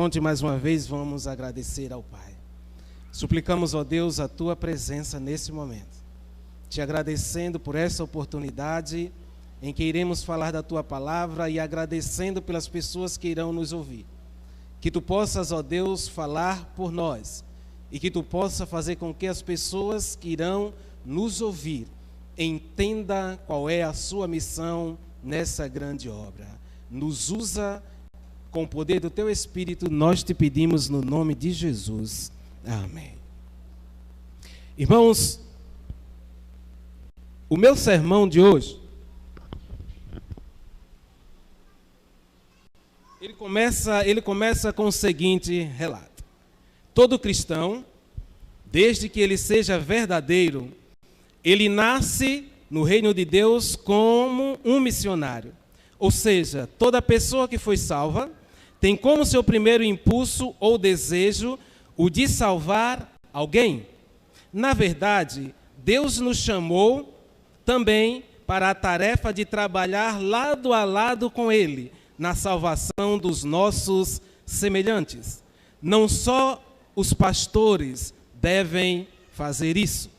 fronte mais uma vez, vamos agradecer ao Pai. Suplicamos, ó Deus, a Tua presença nesse momento. Te agradecendo por essa oportunidade em que iremos falar da Tua palavra e agradecendo pelas pessoas que irão nos ouvir. Que Tu possas, ó Deus, falar por nós e que Tu possa fazer com que as pessoas que irão nos ouvir entendam qual é a Sua missão nessa grande obra. Nos usa com o poder do Teu Espírito, nós te pedimos no nome de Jesus. Amém. Irmãos, o meu sermão de hoje, ele começa com o seguinte relato. Todo cristão, desde que ele seja verdadeiro, ele nasce no reino de Deus como um missionário. Ou seja, toda pessoa que foi salva tem como seu primeiro impulso ou desejo o de salvar alguém. Na verdade, Deus nos chamou também para a tarefa de trabalhar lado a lado com Ele, na salvação dos nossos semelhantes. Não só os pastores devem fazer isso.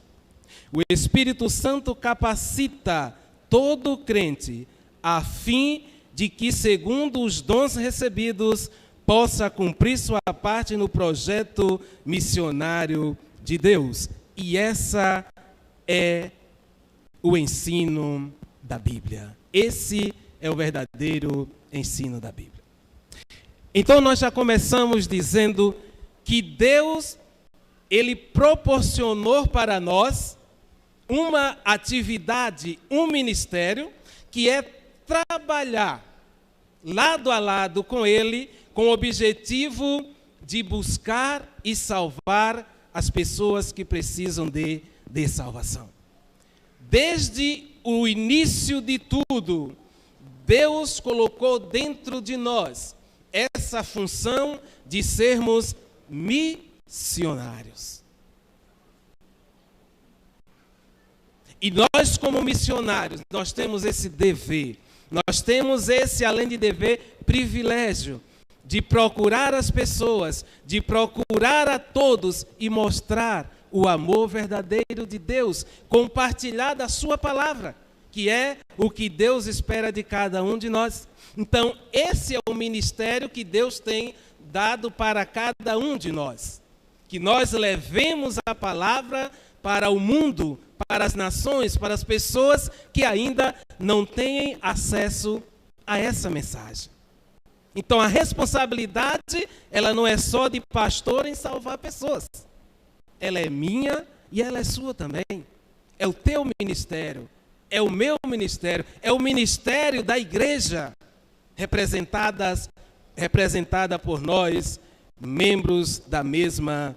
O Espírito Santo capacita todo crente a fim de que, segundo os dons recebidos, possa cumprir sua parte no projeto missionário de Deus. E essa é o ensino da Bíblia. Esse é o verdadeiro ensino da Bíblia. Então nós já começamos dizendo que Deus, Ele proporcionou para nós uma atividade, um ministério, que é trabalhar lado a lado com Ele, com o objetivo de buscar e salvar as pessoas que precisam de salvação. Desde o início de tudo, Deus colocou dentro de nós essa função de sermos missionários. E nós, como missionários, nós temos esse dever, nós temos esse, além de dever, privilégio de procurar as pessoas, de procurar a todos e mostrar o amor verdadeiro de Deus, compartilhar da sua palavra, que é o que Deus espera de cada um de nós. Então, esse é o ministério que Deus tem dado para cada um de nós, que nós levemos a palavra para o mundo, para as nações, para as pessoas que ainda não têm acesso a essa mensagem. Então a responsabilidade, ela não é só de pastor em salvar pessoas. Ela é minha e ela é sua também. É o teu ministério, é o meu ministério, é o ministério da igreja, representada por nós, membros da mesma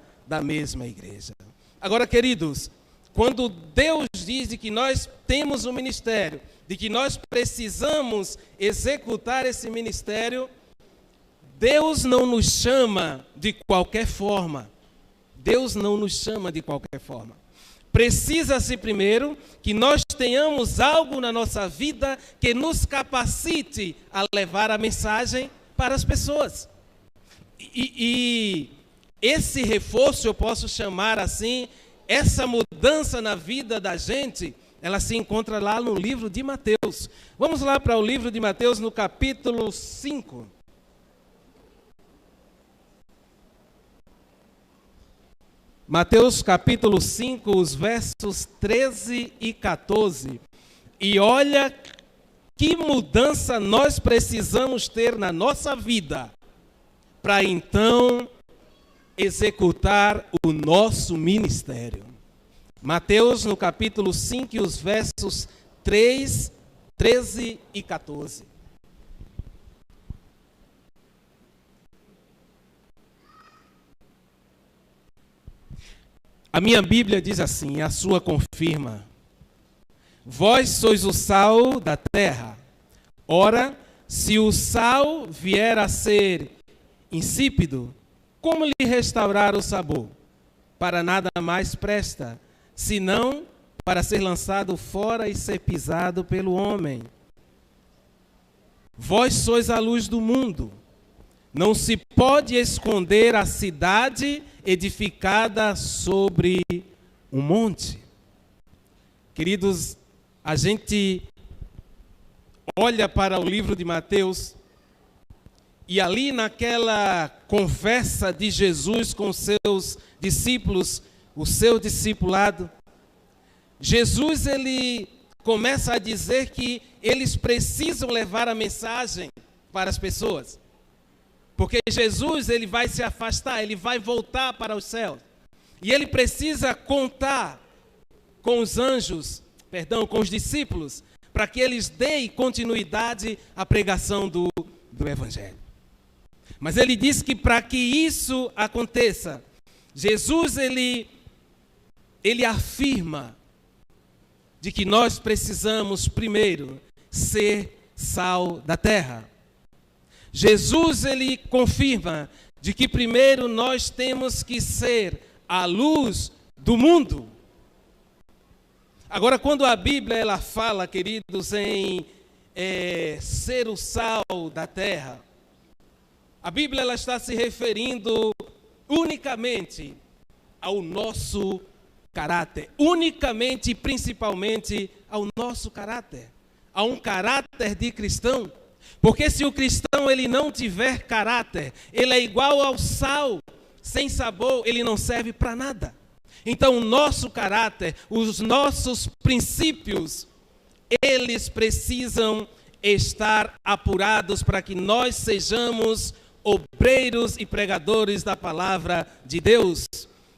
igreja. Agora, queridos, quando Deus diz que nós temos um ministério, de que nós precisamos executar esse ministério, Deus não nos chama de qualquer forma. Deus não nos chama de qualquer forma. Precisa-se primeiro que nós tenhamos algo na nossa vida que nos capacite a levar a mensagem para as pessoas. E esse reforço, eu posso chamar assim, essa mudança na vida da gente, ela se encontra lá no livro de Mateus. Vamos lá para o livro de Mateus, no capítulo 5. Mateus capítulo 5, os versos 13 e 14. E olha que mudança nós precisamos ter na nossa vida para então executar o nosso ministério. Mateus no capítulo 5, os versos 3, 13 e 14. A minha Bíblia diz assim, a sua confirma: vós sois o sal da terra. Ora, se o sal vier a ser insípido, como lhe restaurar o sabor? Para nada mais presta, senão para ser lançado fora e ser pisado pelo homem. Vós sois a luz do mundo. Não se pode esconder a cidade edificada sobre um monte. Queridos, a gente olha para o livro de Mateus e ali naquela conversa de Jesus com seus discípulos, o seu discipulado, Jesus ele começa a dizer que eles precisam levar a mensagem para as pessoas. Porque Jesus ele vai se afastar, ele vai voltar para os céus. E ele precisa contar com os anjos, com os discípulos, para que eles deem continuidade à pregação do Evangelho. Mas ele diz que para que isso aconteça, Jesus ele afirma de que nós precisamos primeiro ser sal da terra. Jesus ele confirma de que primeiro nós temos que ser a luz do mundo. Agora, quando a Bíblia ela fala, queridos, em ser o sal da terra, a Bíblia ela está se referindo unicamente ao nosso caráter, unicamente e principalmente ao nosso caráter, a um caráter de cristão. Porque se o cristão ele não tiver caráter, ele é igual ao sal, sem sabor, ele não serve para nada. Então o nosso caráter, os nossos princípios, eles precisam estar apurados para que nós sejamos obreiros e pregadores da palavra de Deus.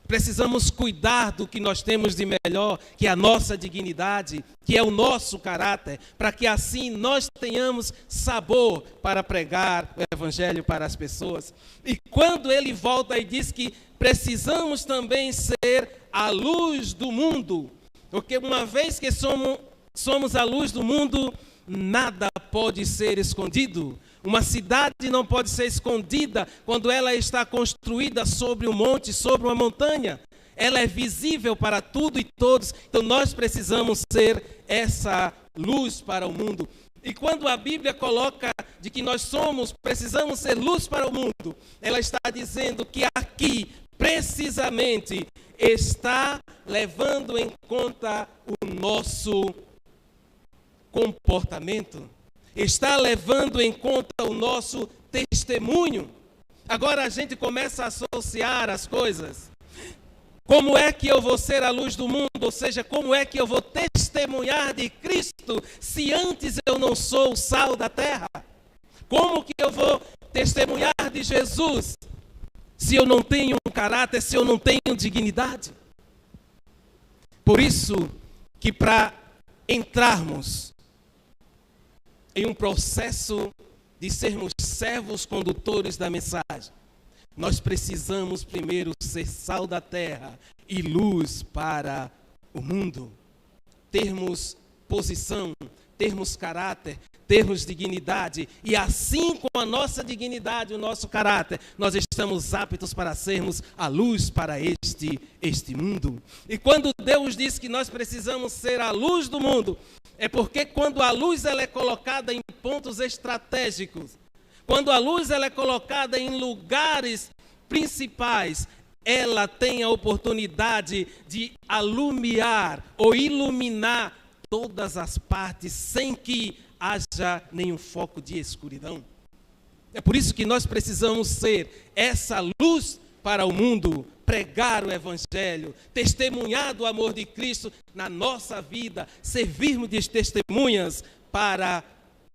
Precisamos cuidar do que nós temos de melhor, que é a nossa dignidade, que é o nosso caráter, para que assim nós tenhamos sabor para pregar o Evangelho para as pessoas. E quando ele volta e diz que precisamos também ser a luz do mundo, porque uma vez que somos a luz do mundo, nada pode ser escondido. Uma cidade não pode ser escondida quando ela está construída sobre um monte, sobre uma montanha. Ela é visível para tudo e todos. Então nós precisamos ser essa luz para o mundo. E quando a Bíblia coloca de que nós precisamos ser luz para o mundo, ela está dizendo que aqui, precisamente, está levando em conta o nosso comportamento. Está levando em conta o nosso testemunho. Agora a gente começa a associar as coisas. Como é que eu vou ser a luz do mundo? Ou seja, como é que eu vou testemunhar de Cristo se antes eu não sou o sal da terra? Como que eu vou testemunhar de Jesus se eu não tenho um caráter, se eu não tenho dignidade? Por isso que para entrarmos em um processo de sermos servos condutores da mensagem, nós precisamos primeiro ser sal da terra e luz para o mundo. Termos posição, termos caráter, termos dignidade, e assim com a nossa dignidade, o nosso caráter, nós estamos aptos para sermos a luz para este mundo. E quando Deus diz que nós precisamos ser a luz do mundo, é porque quando a luz ela é colocada em pontos estratégicos, quando a luz ela é colocada em lugares principais, ela tem a oportunidade de alumiar ou iluminar todas as partes sem que haja nenhum foco de escuridão. É por isso que nós precisamos ser essa luz para o mundo, pregar o Evangelho, testemunhar do amor de Cristo na nossa vida, servirmos de testemunhas para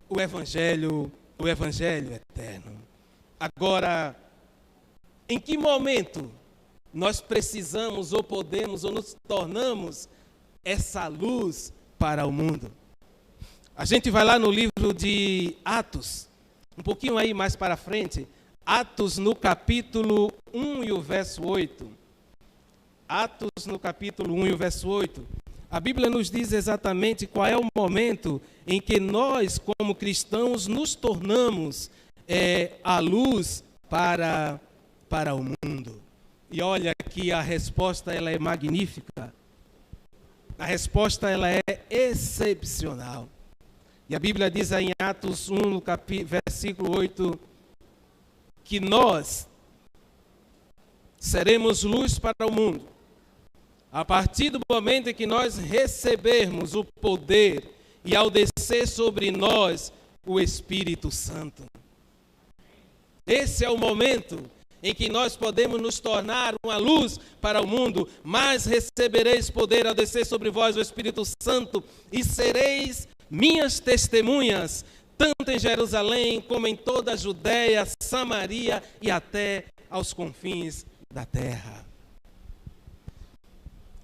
o Evangelho eterno. Agora, em que momento nós precisamos ou podemos ou nos tornamos essa luz para o mundo? A gente vai lá no livro de Atos, um pouquinho aí mais para frente, Atos no capítulo 1 e o verso 8. Atos no capítulo 1 e o verso 8. A Bíblia nos diz exatamente qual é o momento em que nós, como cristãos, nos tornamos a luz para o mundo. E olha que a resposta ela é magnífica. A resposta ela é excepcional. E a Bíblia diz aí em Atos 1, no versículo 8, que nós seremos luz para o mundo a partir do momento em que nós recebermos o poder e ao descer sobre nós o Espírito Santo. Esse é o momento em que nós podemos nos tornar uma luz para o mundo, mas recebereis poder ao descer sobre vós o Espírito Santo e sereis minhas testemunhas, tanto em Jerusalém como em toda a Judéia, Samaria e até aos confins da terra.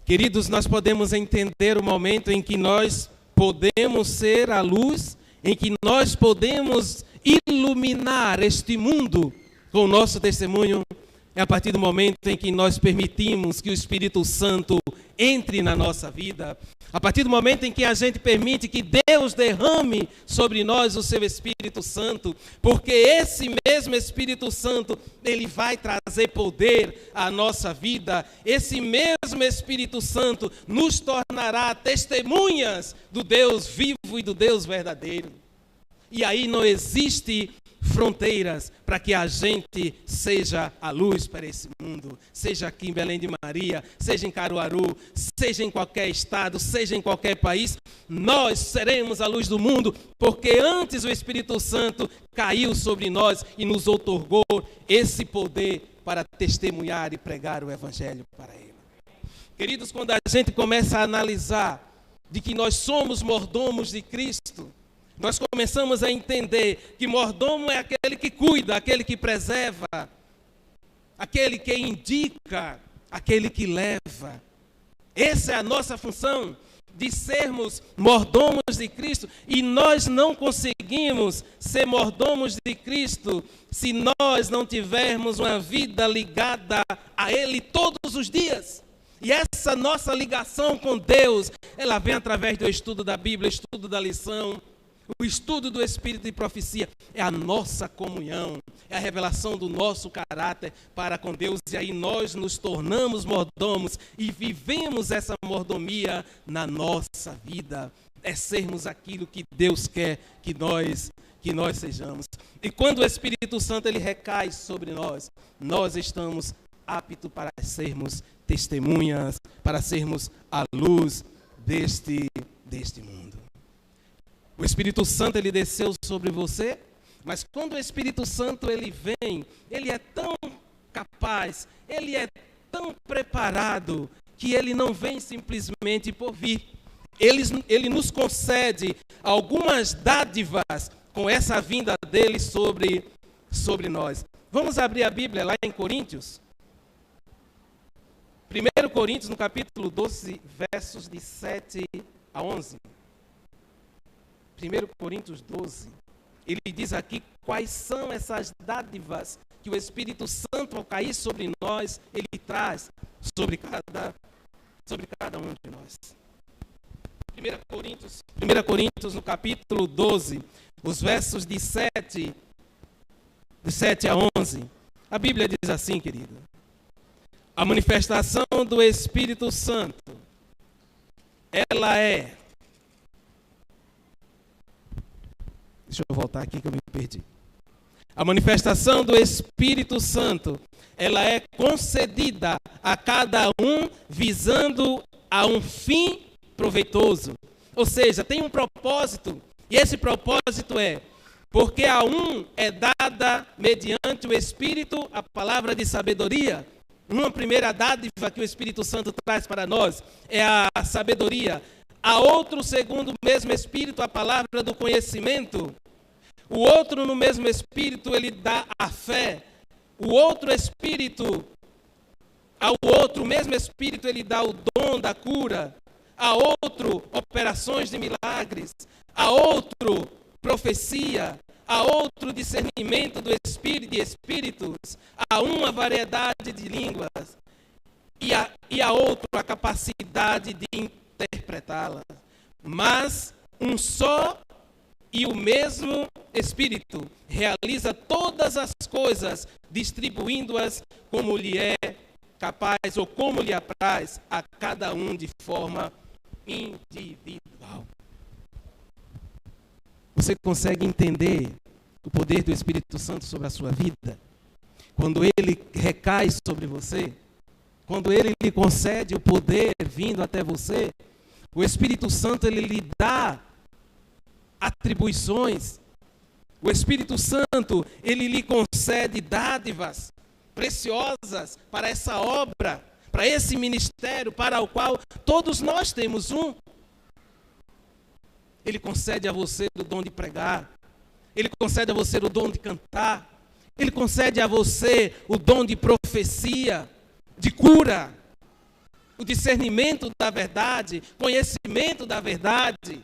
Queridos, nós podemos entender o momento em que nós podemos ser a luz, em que nós podemos iluminar este mundo com o nosso testemunho, é a partir do momento em que nós permitimos que o Espírito Santo entre na nossa vida, a partir do momento em que a gente permite que Deus derrame sobre nós o seu Espírito Santo, porque esse mesmo Espírito Santo, ele vai trazer poder à nossa vida, esse mesmo Espírito Santo nos tornará testemunhas do Deus vivo e do Deus verdadeiro. E aí não existe fronteiras para que a gente seja a luz para esse mundo, seja aqui em Belém de Maria, seja em Caruaru, seja em qualquer estado, seja em qualquer país, nós seremos a luz do mundo, porque antes o Espírito Santo caiu sobre nós e nos outorgou esse poder para testemunhar e pregar o Evangelho para ele. Queridos, quando a gente começa a analisar de que nós somos mordomos de Cristo, nós começamos a entender que mordomo é aquele que cuida, aquele que preserva, aquele que indica, aquele que leva. Essa é a nossa função, de sermos mordomos de Cristo. E nós não conseguimos ser mordomos de Cristo se nós não tivermos uma vida ligada a Ele todos os dias. E essa nossa ligação com Deus, ela vem através do estudo da Bíblia, estudo da lição. O estudo do Espírito de profecia é a nossa comunhão, é a revelação do nosso caráter para com Deus. E aí nós nos tornamos mordomos e vivemos essa mordomia na nossa vida. É sermos aquilo que Deus quer que nós sejamos. E quando o Espírito Santo ele recai sobre nós, nós estamos aptos para sermos testemunhas, para sermos a luz deste mundo. O Espírito Santo ele desceu sobre você, mas quando o Espírito Santo ele vem, ele é tão capaz, ele é tão preparado, que ele não vem simplesmente por vir. Ele nos concede algumas dádivas com essa vinda dele sobre nós. Vamos abrir a Bíblia lá em Coríntios. 1 Coríntios, no capítulo 12, versos de 7 a 11. 1 Coríntios 12, ele diz aqui quais são essas dádivas que o Espírito Santo, ao cair sobre nós, ele traz sobre cada um de nós. 1 Coríntios, no capítulo 12, os versos de 7 a 11, a Bíblia diz assim, querido: a manifestação do Espírito Santo, ela é... Deixa eu voltar aqui que eu me perdi. A manifestação do Espírito Santo, ela é concedida a cada um visando a um fim proveitoso. Ou seja, tem um propósito, e esse propósito é, porque a um é dada mediante o Espírito a palavra de sabedoria. Uma primeira dádiva que o Espírito Santo traz para nós é a sabedoria. A outro, segundo o mesmo Espírito, a palavra do conhecimento. O outro, no mesmo Espírito, ele dá a fé. O outro Espírito, ao outro, o mesmo Espírito, ele dá o dom da cura. A outro, operações de milagres. A outro, profecia. A outro, discernimento do Espírito, de espíritos. A uma variedade de línguas. E a outro, a capacidade de interpretá-la, mas um só e o mesmo Espírito realiza todas as coisas, distribuindo-as como lhe é capaz ou como lhe apraz a cada um de forma individual. Você consegue entender o poder do Espírito Santo sobre a sua vida? quando Ele recai sobre você, quando Ele lhe concede o poder vindo até você, o Espírito Santo Ele lhe dá atribuições. O Espírito Santo Ele lhe concede dádivas preciosas para essa obra, para esse ministério para o qual todos nós temos um. Ele concede a você o dom de pregar, Ele concede a você o dom de cantar, Ele concede a você o dom de profecia, de cura, o discernimento da verdade, conhecimento da verdade.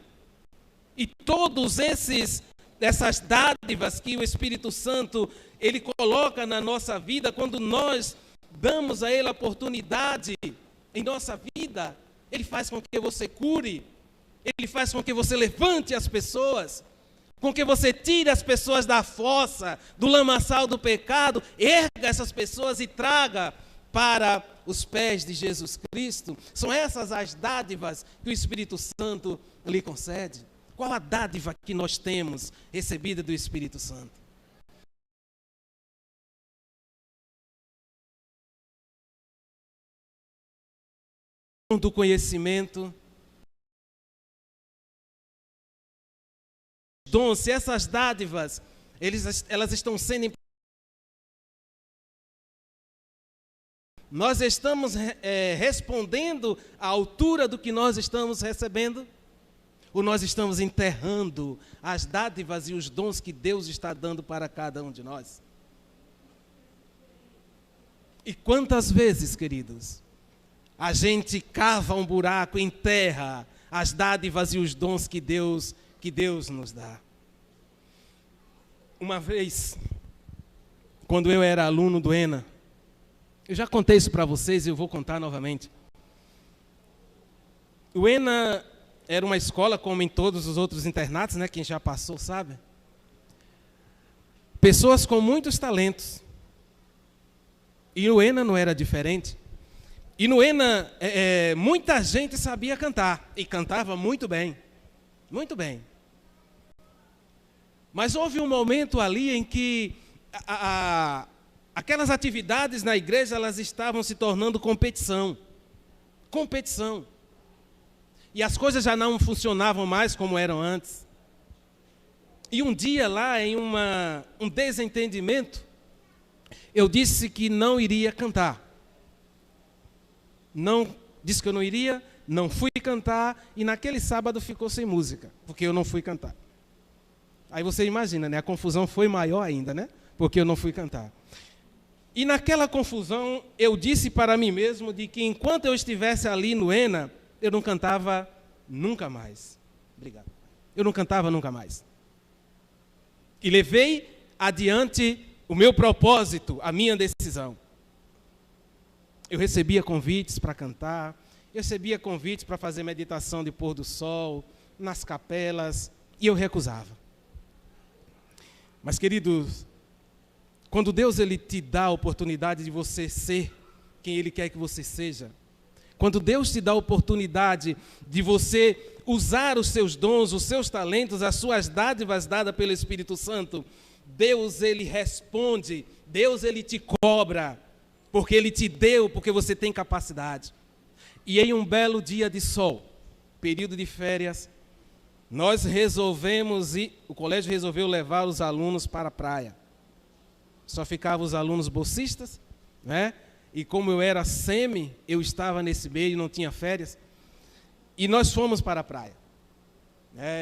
E todos essas dádivas que o Espírito Santo Ele coloca na nossa vida, quando nós damos a Ele a oportunidade em nossa vida, Ele faz com que você cure, Ele faz com que você levante as pessoas, com que você tire as pessoas da fossa, do lamaçal do pecado, erga essas pessoas e traga para os pés de Jesus Cristo. São essas as dádivas que o Espírito Santo lhe concede. Qual a dádiva que nós temos recebida do Espírito Santo? Do conhecimento, dons, se essas dádivas, elas estão sendo... Nós estamos respondendo à altura do que nós estamos recebendo? Ou nós estamos enterrando as dádivas e os dons que Deus está dando para cada um de nós? E quantas vezes, queridos, a gente cava um buraco, enterra as dádivas e os dons que Deus nos dá? Uma vez, quando eu era aluno do ENA, eu já contei isso para vocês e eu vou contar novamente. O ENA era uma escola, como em todos os outros internatos, né? Quem já passou sabe. Pessoas com muitos talentos. E o ENA não era diferente. E no ENA, muita gente sabia cantar. E cantava muito bem. Muito bem. Mas houve um momento ali em que aquelas atividades na igreja, elas estavam se tornando competição. Competição. E as coisas já não funcionavam mais como eram antes. E um dia lá, em um desentendimento, eu disse que não iria cantar. Disse que eu não iria, não fui cantar, e naquele sábado ficou sem música, porque eu não fui cantar. Aí você imagina, né? A confusão foi maior ainda, né? Porque eu não fui cantar. E naquela confusão, eu disse para mim mesmo de que enquanto eu estivesse ali no ENA, eu não cantava nunca mais. Obrigado. Eu não cantava nunca mais. E levei adiante o meu propósito, a minha decisão. Eu recebia convites para cantar, eu recebia convites para fazer meditação de pôr do sol, nas capelas, e eu recusava. Mas, queridos, quando Deus Ele te dá a oportunidade de você ser quem Ele quer que você seja, quando Deus te dá a oportunidade de você usar os seus dons, os seus talentos, as suas dádivas dadas pelo Espírito Santo, Deus Ele responde, Deus Ele te cobra, porque Ele te deu, porque você tem capacidade. E em um belo dia de sol, período de férias, nós resolvemos o colégio resolveu levar os alunos para a praia. Só ficavam os alunos bolsistas, né? E como eu era eu estava nesse meio, não tinha férias. E nós fomos para a praia.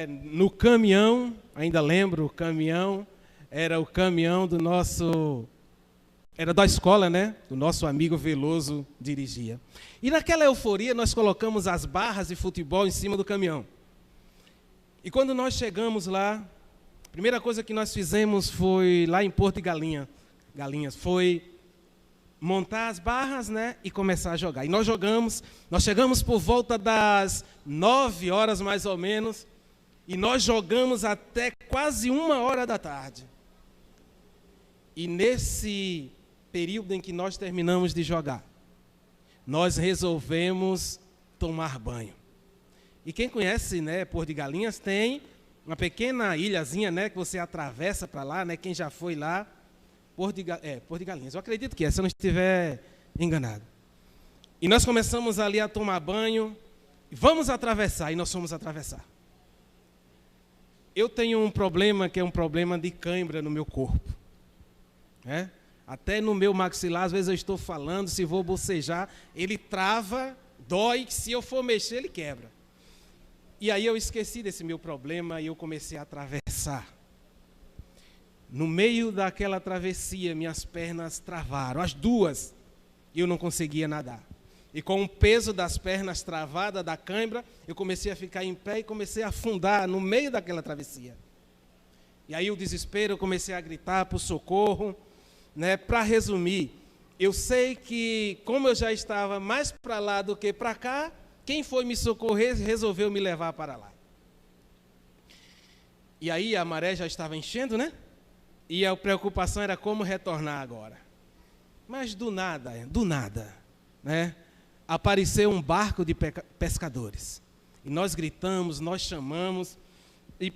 No caminhão, ainda lembro, o caminhão era o caminhão do nosso... Era da escola, né? Do nosso amigo Veloso dirigia. E naquela euforia, nós colocamos as barras de futebol em cima do caminhão. E quando nós chegamos lá, a primeira coisa que nós fizemos foi, lá em Porto de Galinhas, foi montar as barras, né, e começar a jogar. E nós chegamos por volta das 9 horas mais ou menos, e nós jogamos até quase 1h da tarde. E nesse período em que nós terminamos de jogar, nós resolvemos tomar banho. E quem conhece, né, Porto de Galinhas, tem uma pequena ilhazinha, né, que você atravessa para lá, né, quem já foi lá. Porto de Galinhas. Eu acredito que é, se eu não estiver enganado. E nós começamos ali a tomar banho. Vamos atravessar, e nós fomos atravessar. Eu tenho um problema que é um problema de cãibra no meu corpo. Até no meu maxilar, às vezes eu estou falando, se vou bocejar, ele trava, dói, se eu for mexer, ele quebra. E aí eu esqueci desse meu problema e eu comecei a atravessar. No meio daquela travessia, minhas pernas travaram, as duas, e eu não conseguia nadar. E com o peso das pernas travadas, da cãibra, eu comecei a ficar em pé e comecei a afundar no meio daquela travessia. E aí o desespero, eu comecei a gritar por socorro. Para resumir, eu sei que, como eu já estava mais para lá do que para cá, quem foi me socorrer resolveu me levar para lá. E aí a maré já estava enchendo, E a preocupação era como retornar agora. Mas do nada, apareceu um barco de pescadores. E nós gritamos, nós chamamos, e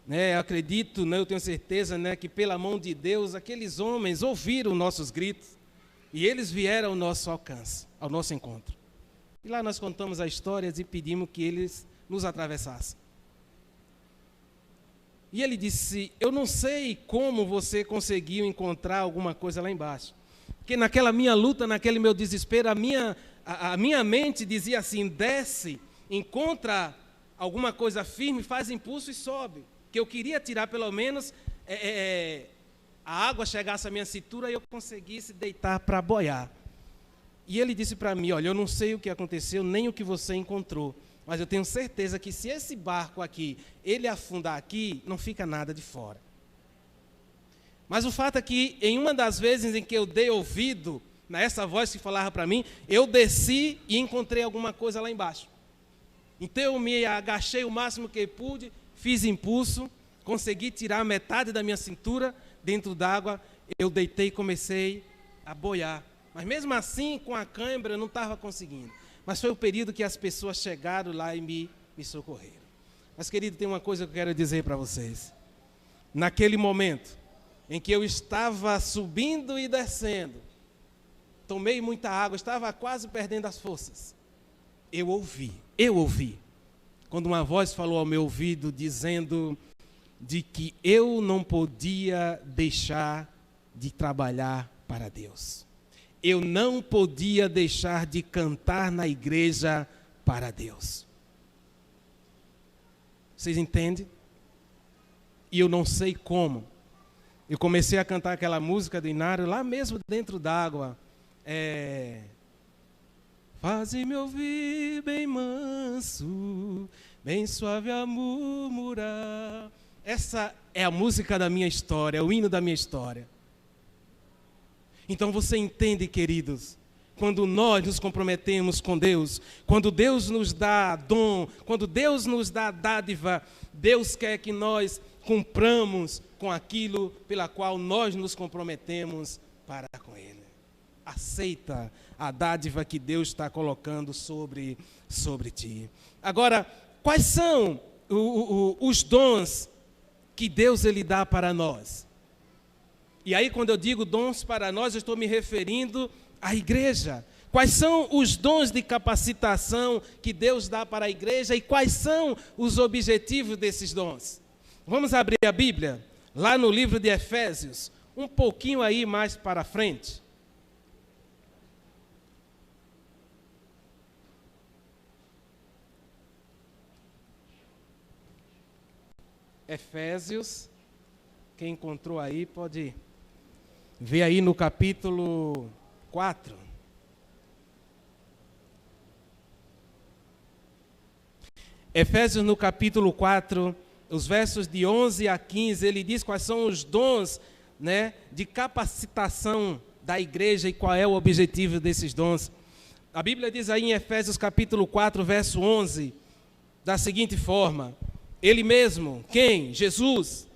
eu acredito, eu tenho certeza, que pela mão de Deus, aqueles homens ouviram nossos gritos, e eles vieram ao nosso alcance, ao nosso encontro. E lá nós contamos as histórias e pedimos que eles nos atravessassem. E ele disse, eu não sei como você conseguiu encontrar alguma coisa lá embaixo. Porque naquela minha luta, naquele meu desespero, a minha mente dizia assim, desce, encontra alguma coisa firme, faz impulso e sobe. Que eu queria tirar pelo menos a água chegasse à minha cintura e eu conseguisse deitar para boiar. E ele disse para mim, olha, eu não sei o que aconteceu, nem o que você encontrou, mas eu tenho certeza que se esse barco aqui, ele afundar aqui, não fica nada de fora. Mas o fato é que, em uma das vezes em que eu dei ouvido a essa voz que falava para mim, eu desci e encontrei alguma coisa lá embaixo. Então eu me agachei o máximo que pude, fiz impulso, consegui tirar metade da minha cintura dentro d'água, eu deitei e comecei a boiar. Mas mesmo assim, com a cãibra, eu não estava conseguindo. Mas foi o período que as pessoas chegaram lá e me socorreram. Mas, querido, tem uma coisa que eu quero dizer para vocês. Naquele momento em que eu estava subindo e descendo, tomei muita água, estava quase perdendo as forças. Eu ouvi, quando uma voz falou ao meu ouvido, dizendo de que eu não podia deixar de trabalhar para Deus. Eu não podia deixar de cantar na igreja para Deus. Vocês entendem? E eu não sei como. Eu comecei a cantar aquela música do Inário, lá mesmo dentro d'água. Faze-me ouvir bem manso, bem suave a murmurar. Essa é a música da minha história, é o hino da minha história. Então você entende, queridos, quando nós nos comprometemos com Deus, quando Deus nos dá dom, quando Deus nos dá dádiva, Deus quer que nós cumpramos com aquilo pela qual nós nos comprometemos para com Ele. Aceita a dádiva que Deus está colocando sobre ti. Agora, quais são os dons que Deus ele dá para nós? E aí, quando eu digo dons para nós, eu estou me referindo à igreja. Quais são os dons de capacitação que Deus dá para a igreja e quais são os objetivos desses dons? Vamos abrir a Bíblia, lá no livro de Efésios, um pouquinho aí mais para frente. Efésios, quem encontrou aí pode ver aí no capítulo 4. Efésios no capítulo 4, os versos de 11 a 15, ele diz quais são os dons, de capacitação da igreja e qual é o objetivo desses dons. A Bíblia diz aí em Efésios capítulo 4, verso 11, da seguinte forma: Ele mesmo, quem? Jesus,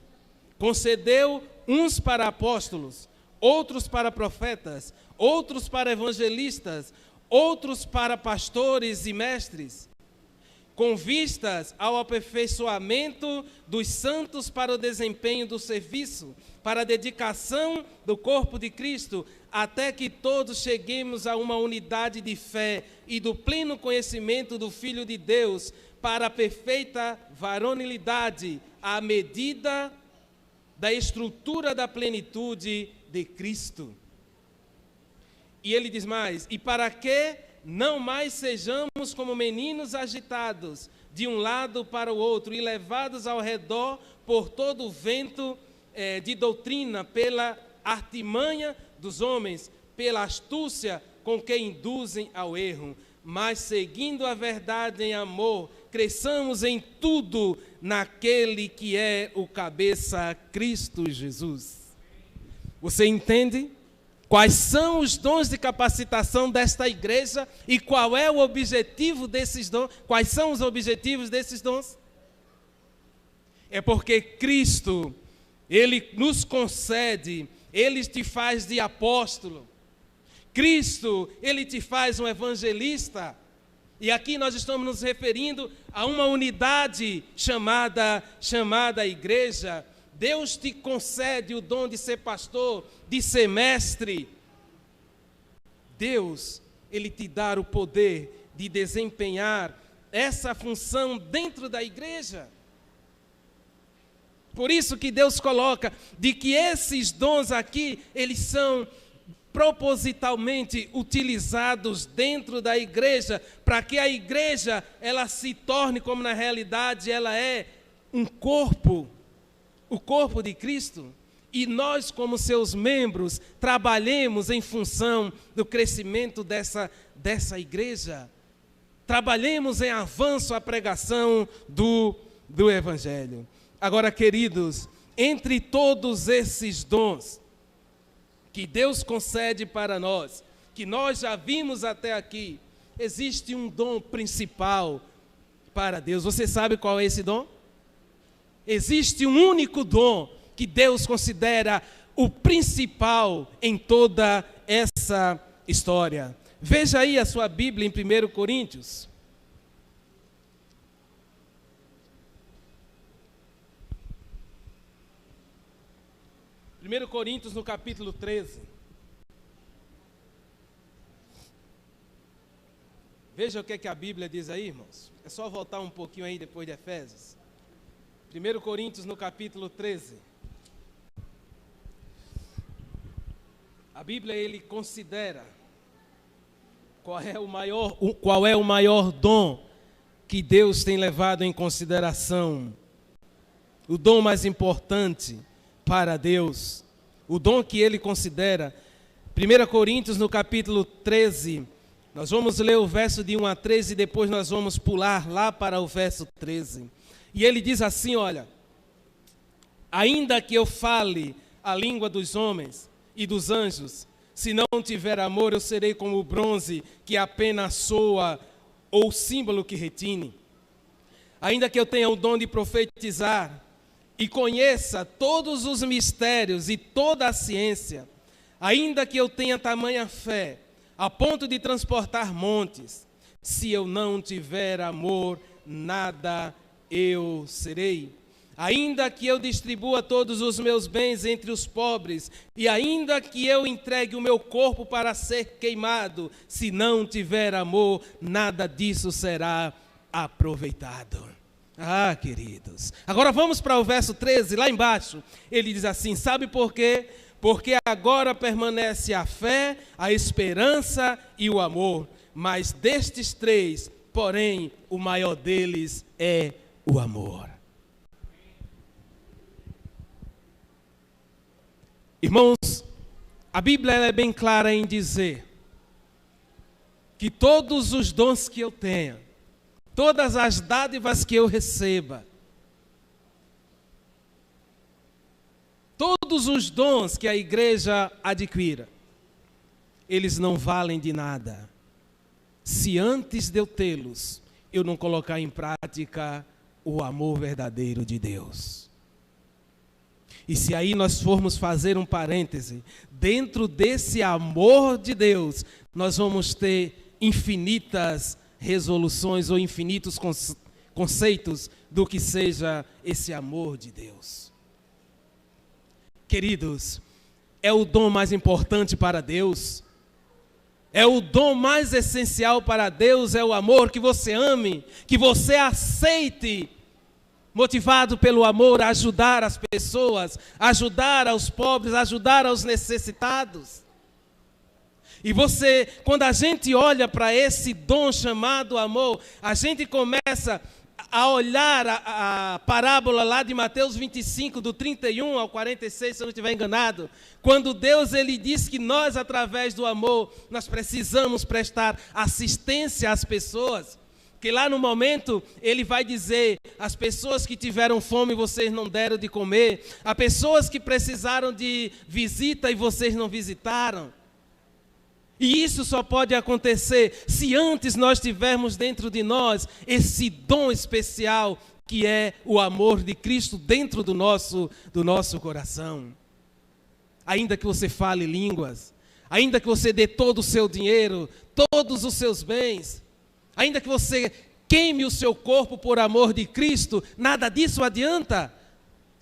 concedeu uns para apóstolos, outros para profetas, outros para evangelistas, outros para pastores e mestres, com vistas ao aperfeiçoamento dos santos para o desempenho do serviço, para a dedicação do corpo de Cristo, até que todos cheguemos a uma unidade de fé e do pleno conhecimento do Filho de Deus, para a perfeita varonilidade, à medida da estrutura da plenitude de Cristo. E ele diz mais: e para que não mais sejamos como meninos agitados de um lado para o outro e levados ao redor por todo o vento de doutrina, pela artimanha dos homens, pela astúcia com que induzem ao erro, mas seguindo a verdade em amor, cresçamos em tudo naquele que é o cabeça, Cristo Jesus. Você entende quais são os dons de capacitação desta igreja e qual é o objetivo desses dons? Quais são os objetivos desses dons? É porque Cristo, Ele nos concede, Ele te faz de apóstolo. Cristo, Ele te faz um evangelista. E aqui nós estamos nos referindo a uma unidade chamada igreja. Deus te concede o dom de ser pastor, de ser mestre. Deus, Ele te dá o poder de desempenhar essa função dentro da igreja. Por isso que Deus coloca de que esses dons aqui, eles são propositalmente utilizados dentro da igreja, para que a igreja, ela se torne, como na realidade ela é, um corpo, o corpo de Cristo, e nós como seus membros, trabalhemos em função do crescimento dessa igreja, trabalhemos em avanço à pregação do Evangelho. Agora, queridos, entre todos esses dons que Deus concede para nós, que nós já vimos até aqui, existe um dom principal para Deus. Você sabe qual é esse dom? Existe um único dom que Deus considera o principal em toda essa história. Veja aí a sua Bíblia em 1 Coríntios. 1 Coríntios, no capítulo 13. Veja o que a Bíblia diz aí, irmãos. É só voltar um pouquinho aí depois de Efésios. 1 Coríntios, no capítulo 13. A Bíblia, ele considera qual é o maior dom que Deus tem levado em consideração. O dom mais importante para Deus, o dom que ele considera. 1 Coríntios, no capítulo 13, nós vamos ler o verso de 1 a 13 e depois nós vamos pular lá para o verso 13. E ele diz assim, olha: ainda que eu fale a língua dos homens e dos anjos, se não tiver amor, eu serei como o bronze que apenas soa, ou o símbolo que retine. Ainda que eu tenha o dom de profetizar e conheça todos os mistérios e toda a ciência, ainda que eu tenha tamanha fé, a ponto de transportar montes, se eu não tiver amor, nada eu serei. Ainda que eu distribua todos os meus bens entre os pobres, e ainda que eu entregue o meu corpo para ser queimado, se não tiver amor, nada disso será aproveitado. Ah, queridos. Agora vamos para o verso 13, lá embaixo. Ele diz assim: sabe por quê? Porque agora permanece a fé, a esperança e o amor. Mas destes três, porém, o maior deles é o amor. Irmãos, a Bíblia é bem clara em dizer que todos os dons que eu tenha, todas as dádivas que eu receba, todos os dons que a igreja adquira, eles não valem de nada se antes de eu tê-los, eu não colocar em prática o amor verdadeiro de Deus. E se aí nós formos fazer um parêntese, dentro desse amor de Deus, nós vamos ter infinitas resoluções ou infinitos conceitos do que seja esse amor de Deus. Queridos, é o dom mais importante para Deus. É o dom mais essencial para Deus, é o amor, que você ame, que você aceite, motivado pelo amor, a ajudar as pessoas, ajudar aos pobres, ajudar aos necessitados. E você, quando a gente olha para esse dom chamado amor, a gente começa a olhar a parábola lá de Mateus 25, do 31 ao 46, se eu não estiver enganado, quando Deus ele diz que nós, através do amor, nós precisamos prestar assistência às pessoas, que lá no momento ele vai dizer, as pessoas que tiveram fome vocês não deram de comer, as pessoas que precisaram de visita e vocês não visitaram. E isso só pode acontecer se antes nós tivermos dentro de nós esse dom especial que é o amor de Cristo dentro do nosso coração. Ainda que você fale línguas, ainda que você dê todo o seu dinheiro, todos os seus bens, ainda que você queime o seu corpo por amor de Cristo, nada disso adianta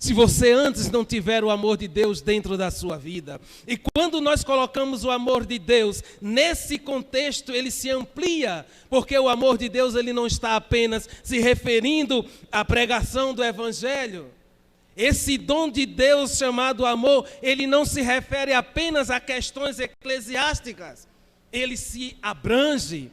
se você antes não tiver o amor de Deus dentro da sua vida. E quando nós colocamos o amor de Deus nesse contexto, ele se amplia, porque o amor de Deus ele não está apenas se referindo à pregação do Evangelho. Esse dom de Deus chamado amor, ele não se refere apenas a questões eclesiásticas, ele se abrange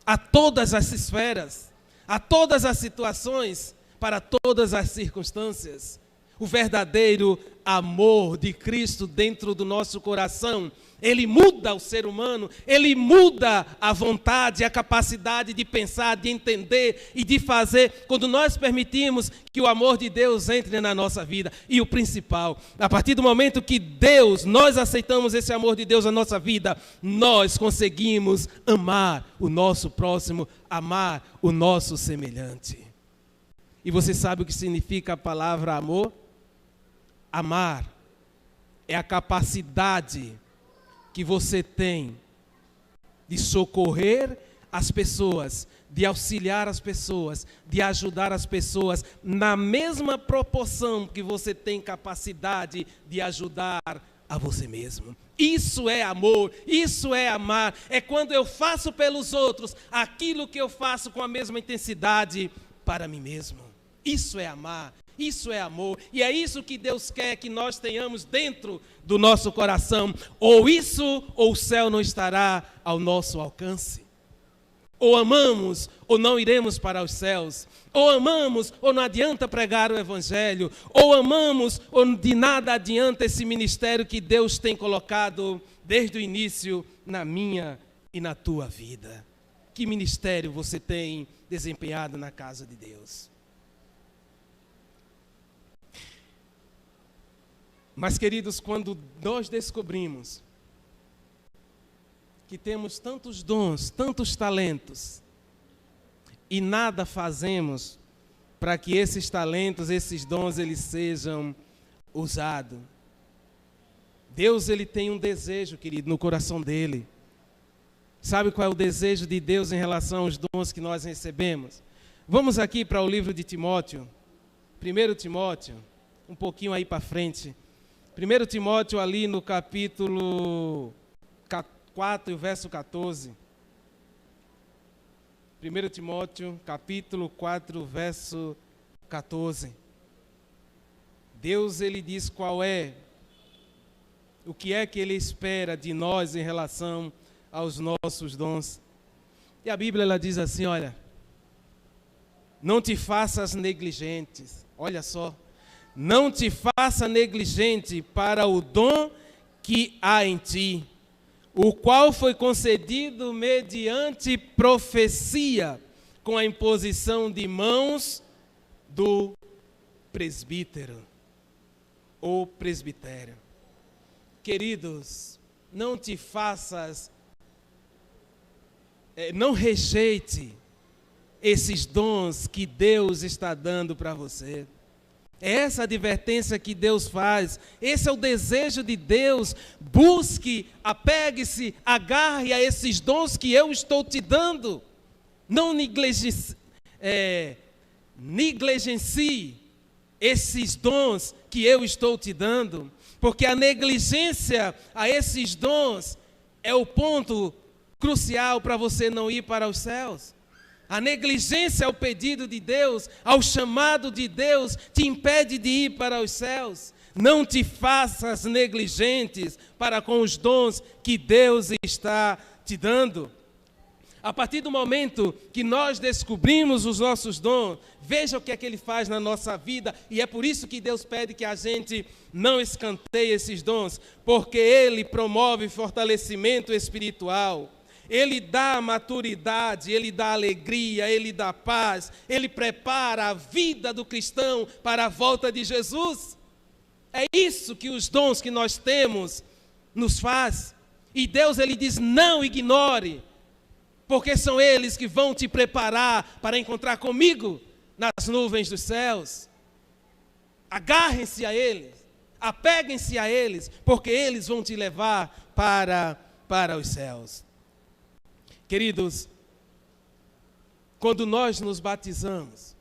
a todas as esferas, a todas as situações, para todas as circunstâncias. O verdadeiro amor de Cristo dentro do nosso coração, ele muda o ser humano, ele muda a vontade, a capacidade de pensar, de entender e de fazer, quando nós permitimos que o amor de Deus entre na nossa vida. E o principal, a partir do momento que nós aceitamos esse amor de Deus na nossa vida, nós conseguimos amar o nosso próximo, amar o nosso semelhante. E você sabe o que significa a palavra amor? Amar é a capacidade que você tem de socorrer as pessoas, de auxiliar as pessoas, de ajudar as pessoas, na mesma proporção que você tem capacidade de ajudar a você mesmo. Isso é amor, isso é amar. É quando eu faço pelos outros aquilo que eu faço com a mesma intensidade para mim mesmo. Isso é amar, isso é amor, e é isso que Deus quer que nós tenhamos dentro do nosso coração. Ou isso, ou o céu não estará ao nosso alcance. Ou amamos, ou não iremos para os céus. Ou amamos, ou não adianta pregar o Evangelho. Ou amamos, ou de nada adianta esse ministério que Deus tem colocado desde o início na minha e na tua vida. Que ministério você tem desempenhado na casa de Deus? Mas, queridos, quando nós descobrimos que temos tantos dons, tantos talentos, e nada fazemos para que esses talentos, esses dons, eles sejam usados. Deus, ele tem um desejo, querido, no coração dele. Sabe qual é o desejo de Deus em relação aos dons que nós recebemos? Vamos aqui para o livro de Timóteo, 1 Timóteo, um pouquinho aí para frente. 1 Timóteo ali no capítulo 4, verso 14. 1 Timóteo, capítulo 4, verso 14. Deus, ele diz qual é, o que é que ele espera de nós em relação aos nossos dons. E a Bíblia, ela diz assim, olha, não te faças negligentes, olha só, não te faça negligente para o dom que há em ti, o qual foi concedido mediante profecia, com a imposição de mãos do presbítero, ou presbitério. Queridos, não te faças, não rejeite esses dons que Deus está dando para você. É essa advertência que Deus faz, esse é o desejo de Deus. Busque, apegue-se, agarre a esses dons que eu estou te dando. Não negligencie esses dons que eu estou te dando, porque a negligência a esses dons é o ponto crucial para você não ir para os céus. A negligência ao pedido de Deus, ao chamado de Deus, te impede de ir para os céus. Não te faças negligentes para com os dons que Deus está te dando. A partir do momento que nós descobrimos os nossos dons, veja o que é que Ele faz na nossa vida, e é por isso que Deus pede que a gente não escanteie esses dons, porque Ele promove fortalecimento espiritual, Ele dá maturidade, Ele dá alegria, Ele dá paz, Ele prepara a vida do cristão para a volta de Jesus. É isso que os dons que nós temos nos faz, e Deus Ele diz, não ignore, porque são eles que vão te preparar para encontrar comigo nas nuvens dos céus. Agarrem-se a eles, apeguem-se a eles, porque eles vão te levar para os céus. Queridos, quando nós nos batizamos,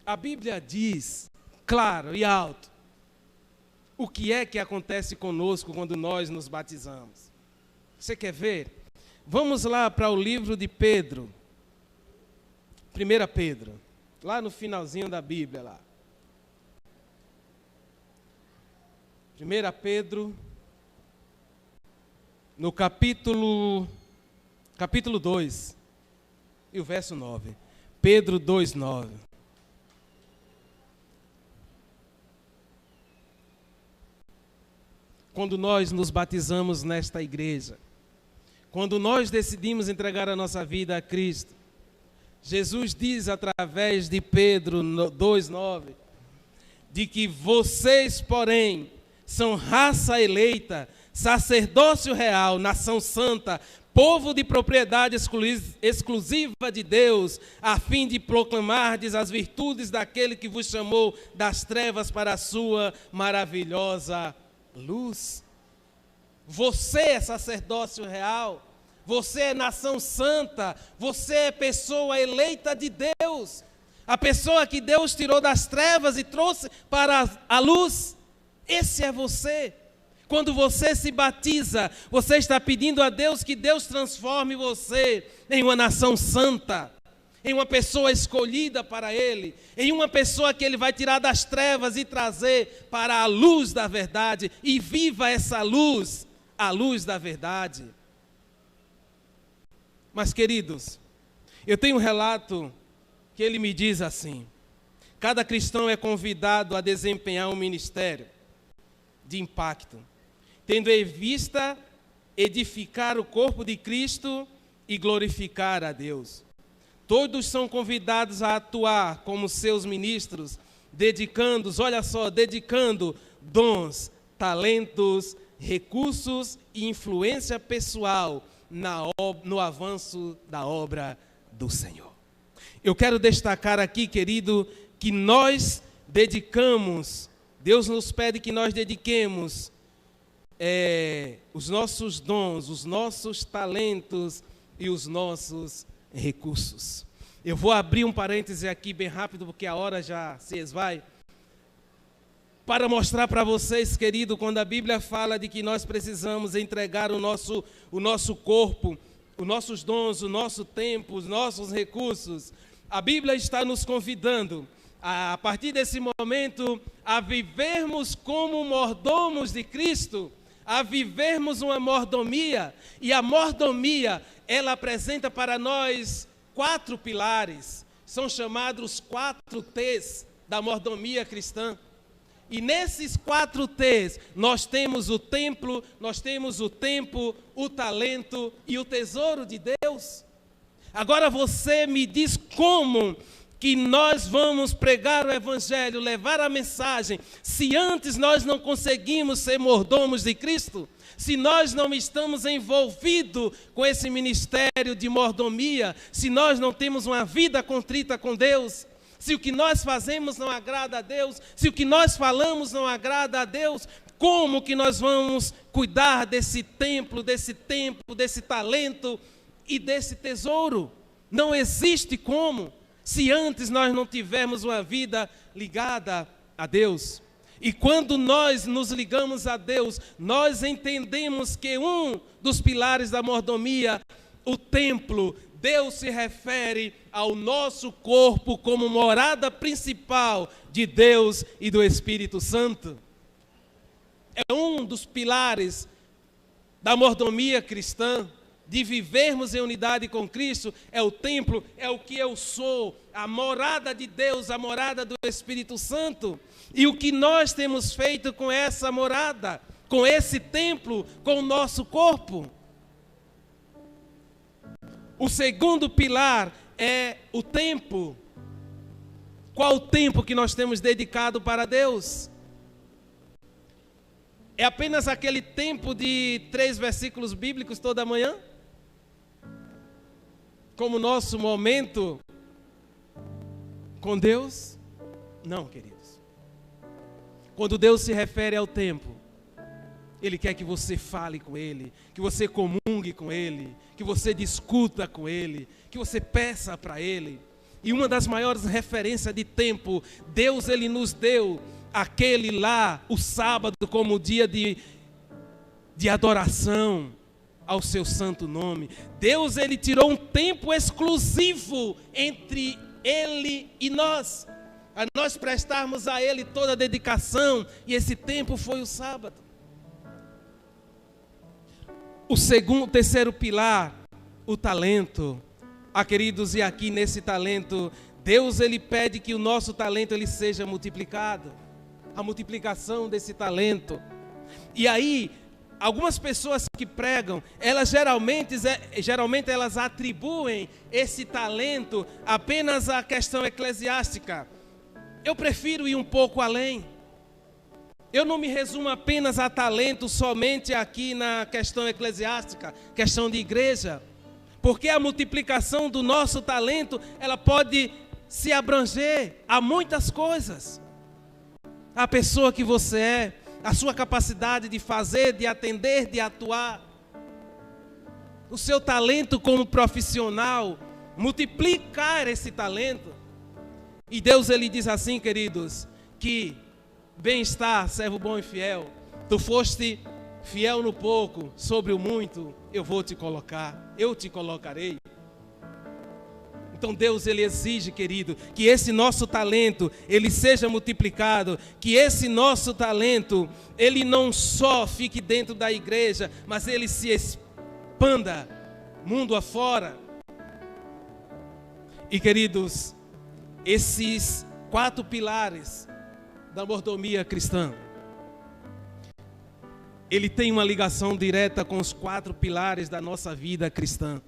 a Bíblia diz, claro e alto, o que é que acontece conosco quando nós nos batizamos. Você quer ver? Vamos lá para o livro de Pedro, 1 Pedro, lá no finalzinho da Bíblia. Lá. 1 Pedro, no capítulo 2, e o verso 9. Pedro 2, 9. Quando nós nos batizamos nesta igreja, quando nós decidimos entregar a nossa vida a Cristo, Jesus diz através de Pedro 2,9, de que vocês, porém, são raça eleita, sacerdócio real, nação santa, povo de propriedade exclusiva de Deus, a fim de proclamardes as virtudes daquele que vos chamou das trevas para a sua maravilhosa luz. Você é sacerdócio real, você é nação santa, você é pessoa eleita de Deus, a pessoa que Deus tirou das trevas e trouxe para a luz. Esse é você. Quando você se batiza, você está pedindo a Deus que Deus transforme você em uma nação santa, em uma pessoa escolhida para Ele, em uma pessoa que Ele vai tirar das trevas e trazer para a luz da verdade, e viva essa luz, a luz da verdade. Mas, queridos, eu tenho um relato que ele me diz assim: cada cristão é convidado a desempenhar um ministério de impacto, tendo em vista edificar o corpo de Cristo e glorificar a Deus. Todos são convidados a atuar como seus ministros, dedicando dons, talentos, recursos e influência pessoal no avanço da obra do Senhor. Eu quero destacar aqui, querido, que nós dedicamos, Deus nos pede que nós dediquemos os nossos dons, os nossos talentos e os nossos recursos. Eu vou abrir um parêntese aqui bem rápido, porque a hora já se esvai, para mostrar para vocês, querido, quando a Bíblia fala de que nós precisamos entregar o nosso corpo, os nossos dons, o nosso tempo, os nossos recursos, a Bíblia está nos convidando, a partir desse momento, a vivermos como mordomos de Cristo, a vivermos uma mordomia, e a mordomia, ela apresenta para nós 4 pilares, são chamados os 4 T's da mordomia cristã. E nesses 4 T's, nós temos o templo, nós temos o tempo, o talento e o tesouro de Deus. Agora você me diz como que nós vamos pregar o Evangelho, levar a mensagem, se antes nós não conseguimos ser mordomos de Cristo, se nós não estamos envolvidos com esse ministério de mordomia, se nós não temos uma vida contrita com Deus, se o que nós fazemos não agrada a Deus, se o que nós falamos não agrada a Deus, como que nós vamos cuidar desse templo, desse tempo, desse talento e desse tesouro? Não existe como. se antes nós não tivermos uma vida ligada a Deus. E quando nós nos ligamos a Deus, nós entendemos que um dos pilares da mordomia, o templo, Deus se refere ao nosso corpo como morada principal de Deus e do Espírito Santo. É um dos pilares da mordomia cristã, de vivermos em unidade com Cristo, é o templo, é o que eu sou, a morada de Deus, a morada do Espírito Santo. E o que nós temos feito com essa morada, com esse templo, com o nosso corpo? O segundo pilar é o tempo. Qual o tempo que nós temos dedicado para Deus? É apenas aquele tempo de 3 versículos bíblicos toda manhã? Como nosso momento com Deus? Não, queridos. Quando Deus se refere ao tempo, Ele quer que você fale com Ele, que você comungue com Ele, que você discuta com Ele, que você peça para Ele. E uma das maiores referências de tempo, Deus Ele nos deu aquele lá, o sábado, como dia de adoração ao seu santo nome. Deus Ele tirou um tempo exclusivo entre Ele e nós, a nós prestarmos a Ele toda a dedicação, e esse tempo foi o sábado. O terceiro pilar, o talento. Queridos, e aqui nesse talento, Deus Ele pede que o nosso talento ele seja multiplicado, a multiplicação desse talento. E aí, algumas pessoas que pregam, elas geralmente elas atribuem esse talento apenas à questão eclesiástica. Eu prefiro ir um pouco além. Eu não me resumo apenas a talento somente aqui na questão eclesiástica, questão de igreja, porque a multiplicação do nosso talento, ela pode se abranger a muitas coisas. A pessoa que você é, a sua capacidade de fazer, de atender, de atuar, o seu talento como profissional, multiplicar esse talento. E Deus Ele diz assim, queridos, que bem-estar, servo bom e fiel, tu foste fiel no pouco, sobre o muito eu vou te colocar, eu te colocarei. Então Deus Ele exige, querido, que esse nosso talento, ele seja multiplicado, que esse nosso talento, ele não só fique dentro da igreja, mas ele se expanda mundo afora. E queridos, esses 4 pilares da mordomia cristã, ele tem uma ligação direta com os 4 pilares da nossa vida cristã.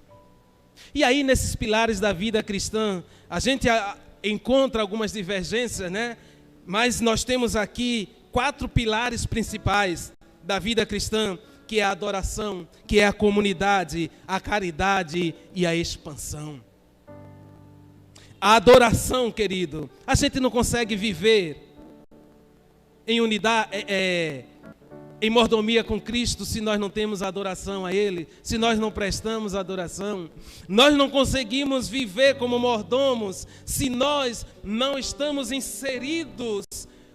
E aí, nesses pilares da vida cristã, a gente encontra algumas divergências, né? Mas nós temos aqui 4 pilares principais da vida cristã, que é a adoração, que é a comunidade, a caridade e a expansão. A adoração, querido, a gente não consegue viver em unidade, em mordomia com Cristo, se nós não temos adoração a Ele, se nós não prestamos adoração. Nós não conseguimos viver como mordomos se nós não estamos inseridos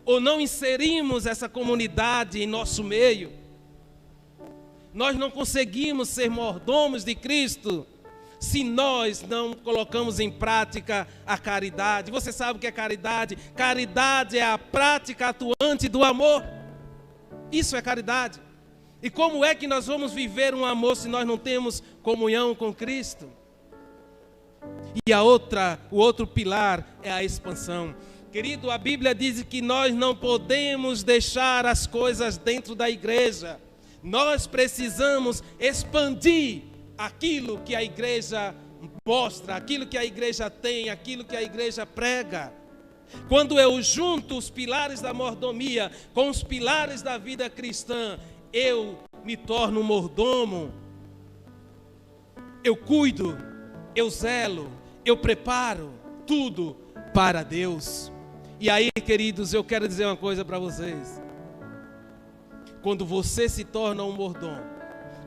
ou não inserimos essa comunidade em nosso meio. Nós não conseguimos ser mordomos de Cristo se nós não colocamos em prática a caridade. Você sabe o que é caridade? Caridade é a prática atuante do amor. Isso é caridade. E como é que nós vamos viver um amor se nós não temos comunhão com Cristo? E o outro pilar é a expansão. Querido, a Bíblia diz que nós não podemos deixar as coisas dentro da igreja. Nós precisamos expandir aquilo que a igreja mostra, aquilo que a igreja tem, aquilo que a igreja prega. Quando eu junto os pilares da mordomia com os pilares da vida cristã, eu me torno um mordomo. Eu cuido, eu zelo, eu preparo tudo para Deus. E aí, queridos, eu quero dizer uma coisa para vocês. Quando você se torna um mordomo,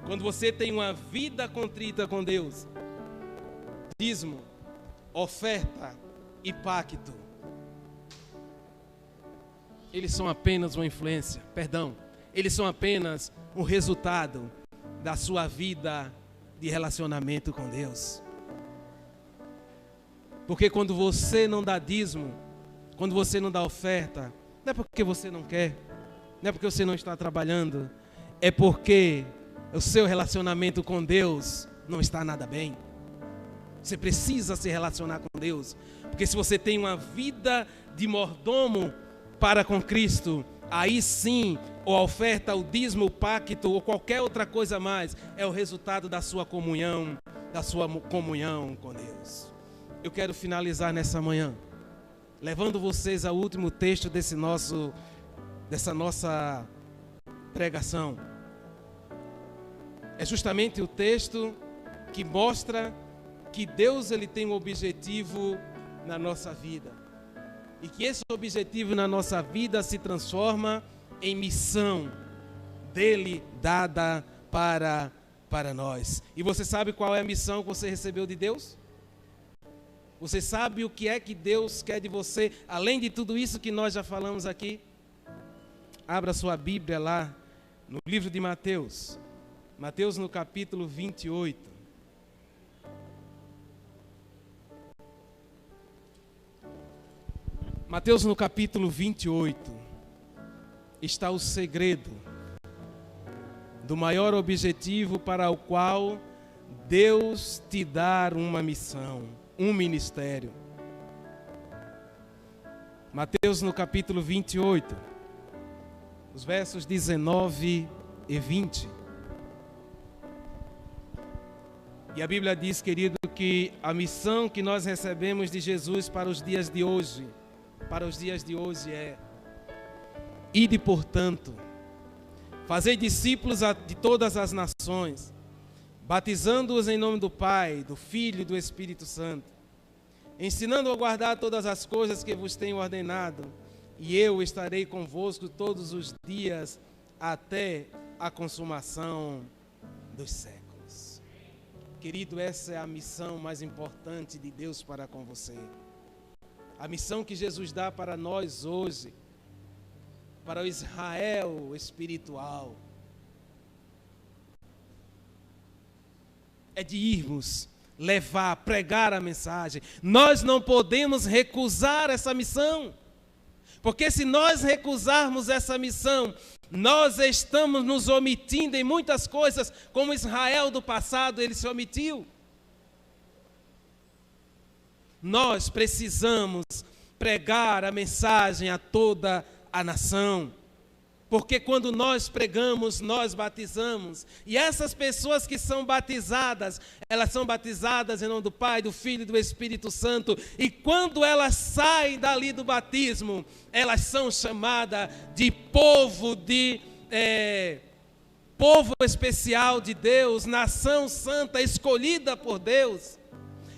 quando você tem uma vida contrita com Deus, dízimo, oferta, e pacto, eles são apenas uma influência, eles são apenas um resultado da sua vida de relacionamento com Deus. Porque quando você não dá dízimo, quando você não dá oferta, não é porque você não quer, não é porque você não está trabalhando, é porque o seu relacionamento com Deus não está nada bem. Você precisa se relacionar com Deus, porque se você tem uma vida de mordomo para com Cristo, aí sim, ou a oferta, o dízimo, o pacto, ou qualquer outra coisa mais, é o resultado da sua comunhão com Deus. Eu quero finalizar nessa manhã, levando vocês ao último texto dessa nossa pregação. É justamente o texto que mostra que Deus ele tem um objetivo na nossa vida. E que esse objetivo na nossa vida se transforma em missão dele dada para nós. E você sabe qual é a missão que você recebeu de Deus? Você sabe o que é que Deus quer de você, além de tudo isso que nós já falamos aqui? Abra sua Bíblia lá no livro de Mateus. Mateus no capítulo 28. Mateus no capítulo 28 está o segredo do maior objetivo para o qual Deus te dá uma missão, um ministério. Mateus no capítulo 28, os versos 19 e 20. E a Bíblia diz, querido, que a missão que nós recebemos de Jesus para os dias de hoje é: ide, portanto, fazei discípulos de todas as nações, batizando-os em nome do Pai, do Filho e do Espírito Santo, ensinando a guardar todas as coisas que vos tenho ordenado, e eu estarei convosco todos os dias até a consumação dos séculos. Querido, essa é a missão mais importante de Deus para com você. A missão que Jesus dá para nós hoje, para o Israel espiritual, é de irmos levar, pregar a mensagem. Nós não podemos recusar essa missão, porque se nós recusarmos essa missão, nós estamos nos omitindo em muitas coisas, como Israel do passado, ele se omitiu. Nós precisamos pregar a mensagem a toda a nação, porque quando nós pregamos, nós batizamos, e essas pessoas que são batizadas, elas são batizadas em nome do Pai, do Filho e do Espírito Santo, e quando elas saem dali do batismo, elas são chamadas de povo povo especial de Deus, nação santa, escolhida por Deus.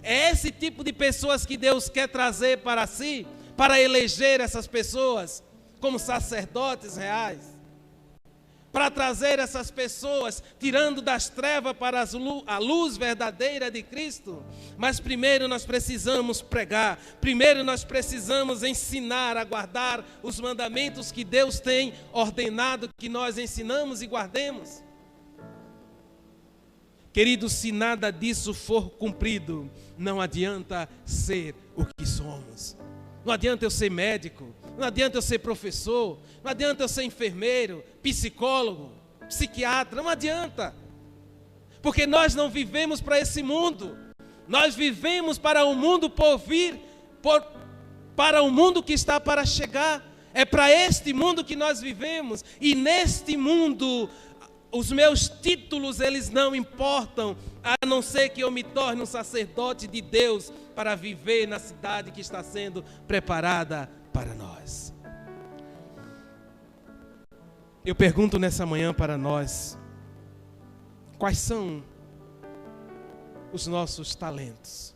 É esse tipo de pessoas que Deus quer trazer para si, para eleger essas pessoas como sacerdotes reais, para trazer essas pessoas, tirando das trevas para a luz verdadeira de Cristo. Mas primeiro nós precisamos pregar, primeiro nós precisamos ensinar a guardar os mandamentos que Deus tem ordenado que nós ensinamos e guardemos. Queridos, se nada disso for cumprido, não adianta ser o que somos. Não adianta eu ser médico, não adianta eu ser professor, não adianta eu ser enfermeiro, psicólogo, psiquiatra, não adianta. Porque nós não vivemos para esse mundo, nós vivemos para o mundo por vir, para o mundo que está para chegar. É para este mundo que nós vivemos, e neste mundo os meus títulos, eles não importam, a não ser que eu me torne um sacerdote de Deus para viver na cidade que está sendo preparada para nós. Eu pergunto nessa manhã para nós, quais são os nossos talentos?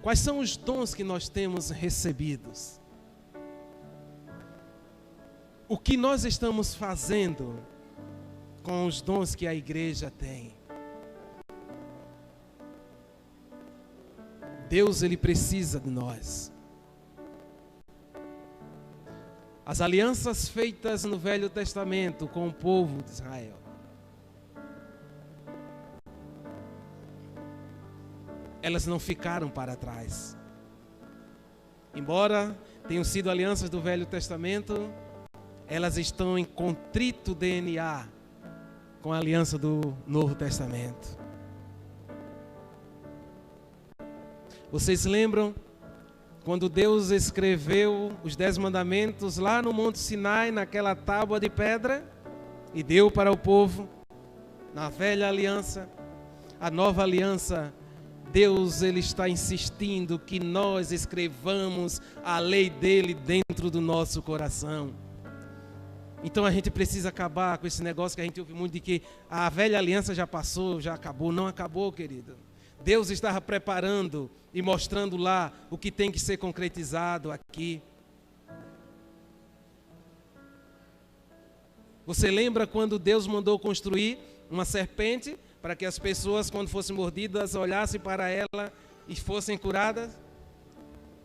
Quais são os dons que nós temos recebidos? O que nós estamos fazendo com os dons que a igreja tem? Deus, ele precisa de nós. As alianças feitas no Velho Testamento com o povo de Israel, elas não ficaram para trás. Embora tenham sido alianças do Velho Testamento, elas estão em contrito DNA com a aliança do Novo Testamento. Vocês lembram quando Deus escreveu os 10 mandamentos lá no Monte Sinai, naquela tábua de pedra, e deu para o povo? Na velha aliança, a nova aliança, Deus, ele está insistindo que nós escrevamos a lei dele dentro do nosso coração. Então a gente precisa acabar com esse negócio que a gente ouve muito de que a velha aliança já passou, já acabou. Não acabou, querido. Deus estava preparando e mostrando lá o que tem que ser concretizado aqui. Você lembra quando Deus mandou construir uma serpente para que as pessoas, quando fossem mordidas, olhassem para ela e fossem curadas?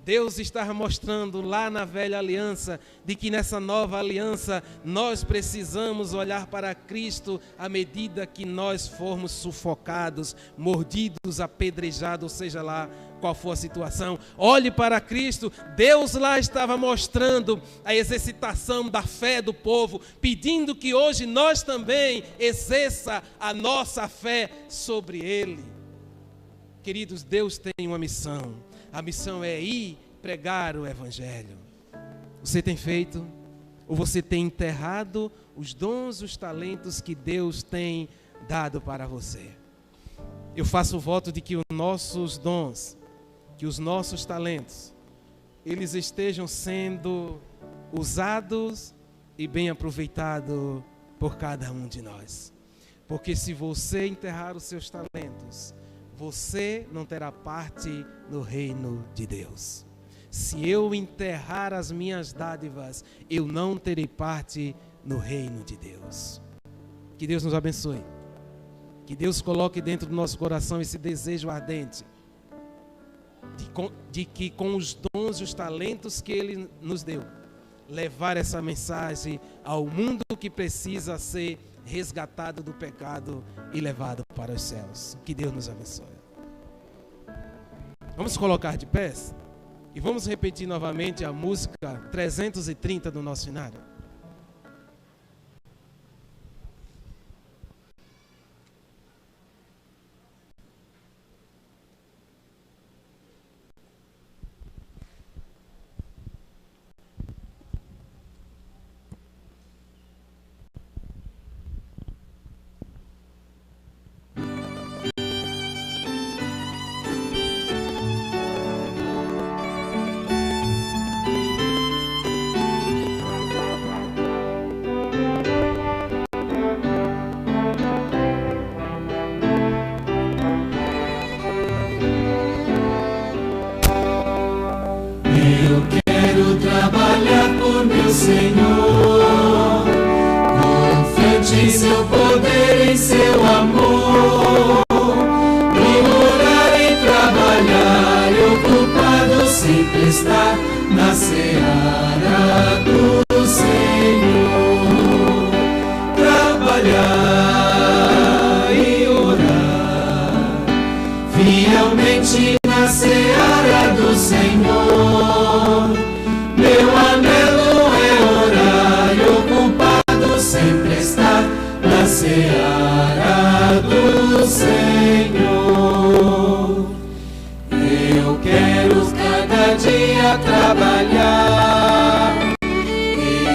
Deus estava mostrando lá na velha aliança de que nessa nova aliança nós precisamos olhar para Cristo à medida que nós formos sufocados, mordidos, apedrejados, seja lá qual for a situação. Olhe para Cristo. Deus lá estava mostrando a exercitação da fé do povo, pedindo que hoje nós também exerça a nossa fé sobre Ele. Queridos, Deus tem uma missão. A missão é ir pregar o Evangelho. Você tem feito? Ou você tem enterrado os dons, os talentos que Deus tem dado para você? Eu faço o voto de que os nossos dons, que os nossos talentos, eles estejam sendo usados e bem aproveitados por cada um de nós. Porque se você enterrar os seus talentos, você não terá parte no reino de Deus. Se eu enterrar as minhas dádivas, eu não terei parte no reino de Deus. Que Deus nos abençoe. Que Deus coloque dentro do nosso coração esse desejo ardente de que com os dons e os talentos que Ele nos deu, levar essa mensagem ao mundo que precisa ser resgatado do pecado e levado para os céus. Que Deus nos abençoe. Vamos colocar de pés e vamos repetir novamente a música 330 do nosso cenário. Senhor, confiante em seu poder, em seu amor, procurar e trabalhar e ocupado sempre estar na seara do Senhor. Trabalhar e orar fielmente na seara do Senhor. Meu anelo é orar e ocupado sempre estar na seara do Senhor. Eu quero cada dia trabalhar,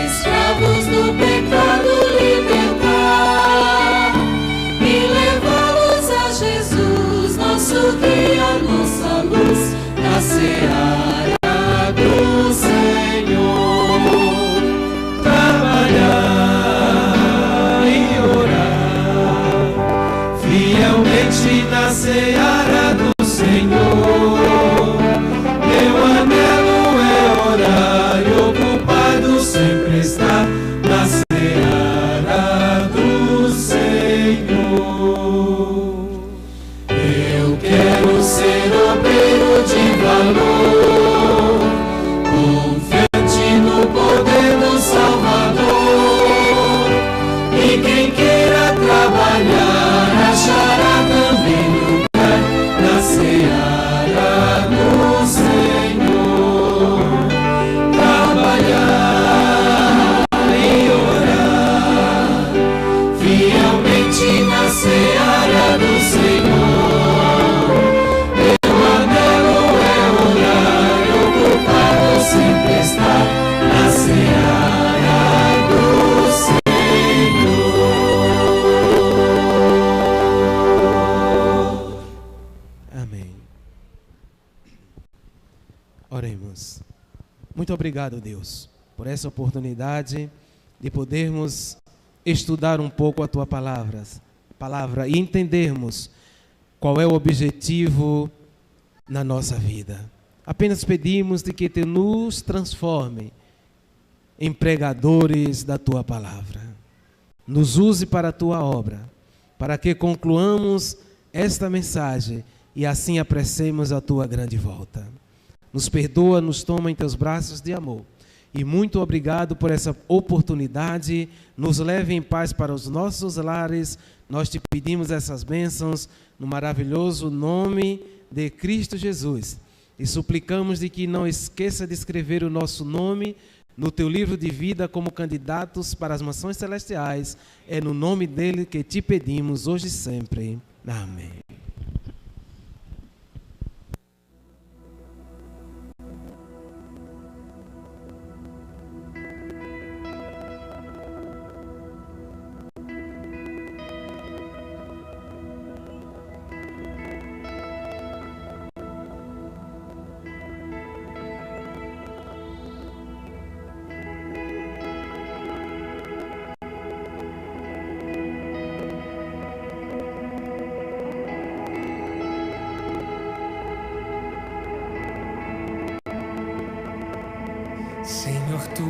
escravos do pecado libertar e levá-los a Jesus, nosso guia, nossa luz, na seara do Senhor. Trabalhar e orar fielmente na seara do Senhor. Meu anelo é orar e ocupado sempre estar na seara do Senhor. Eu quero ser obreiro de fielmente na seara do Senhor. Meu anelo é orar e ocupado sempre estar na seara do Senhor. Amém. Oremos. Muito obrigado, Deus, por essa oportunidade de podermos estudar um pouco a Tua palavra e entendermos qual é o objetivo na nossa vida. Apenas pedimos de que Tu nos transforme em pregadores da Tua palavra. Nos use para a Tua obra, para que concluamos esta mensagem e assim apressemos a Tua grande volta. Nos perdoa, nos toma em Teus braços de amor. E muito obrigado por essa oportunidade. Nos leve em paz para os nossos lares. Nós te pedimos essas bênçãos no maravilhoso nome de Cristo Jesus. E suplicamos de que não esqueça de escrever o nosso nome no teu livro de vida como candidatos para as mansões celestiais. É no nome dele que te pedimos hoje e sempre. Amém. Senhor, Tu